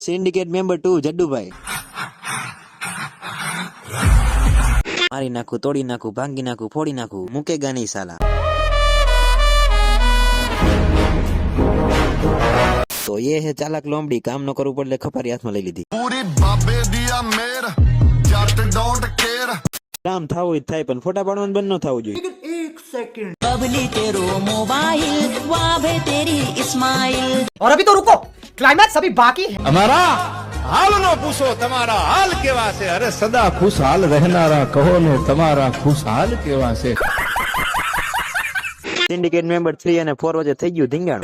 Syndicate member 2 જડ્ડુભાઈ. મારી નાખું, તોડી નાખું, ભાંગી નાખું, ફોડી નાખું, મૂકેગા નહીં સાલા. તો ये है ચાલાક લોમડી. કામ ન કરવું પડે ખપારી હાથમાં લઈ લીધી. પૂરી બાબે દિયા મેર જટ ડોન્ટ કેર. કામ થાવું જ થાય પણ ફોટા પાડવાનું બંધ ન થવું જોઈએ. बबली तेरो मोबाइल वावे तेरी स्माइल. और अभी तो रुको, क्लाइमैक्स अभी बाकी है. हमारा हाल नो पूछो તમારા હાલ કેવા છે. અરે સદા ખુશહાલ રહેનારા કહો ને તમારા ખુશહાલ કેવા છે. સિન્ડિકેટ મેમ્બર 3 અને 4 વચ્ચે થઈ ગયું ધીંગાણ.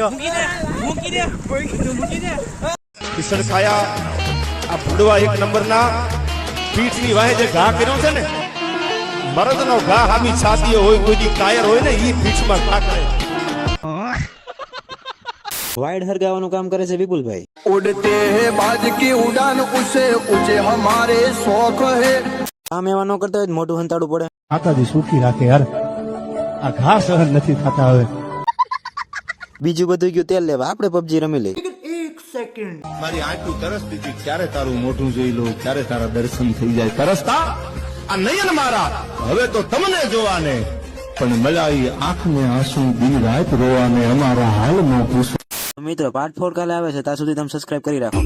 કિશન ખાયા આ ફૂડવા એક નંબરના પીઠની વાહે જે ઘા કર્યો છે ને, મરદનો ઘા હામી છાતીએ હોય, કોઈ કાયર હોય ને ઈ પીઠમાં ઘા કરે. વાઇડ હરગાવાનું કામ કરે છે વિપુલભાઈ. उड़ते हैं बाज की उड़ान उसे ऊंचे हमारे शौक है. કામ એવા ન કરતા હોય તો મોઢું હંતાડું પડે. માતાજી સુખી રાખે યાર, આ ઘા સહન નથી થતા હવે. બીજું બધું ગયું તેલ લેવા, આપણે પબજી રમી લઈ. મારી આંખું તરસતી હતી ક્યારે તારું મોઢું જોઈ લો, ક્યારે તારા દર્શન થઈ જાય. તરસતા આ નયન મારા હવે તો તમને જોવાને, પણ મલાઈ આંખને આંસુ દી રાત રોવાને અમારા હાલ નો પૂછો. મિત્રો પાર્ટ 4 કાલે આવે છે, ત્યાં સુધી તમે સબસ્ક્રાઇબ કરી રાખો.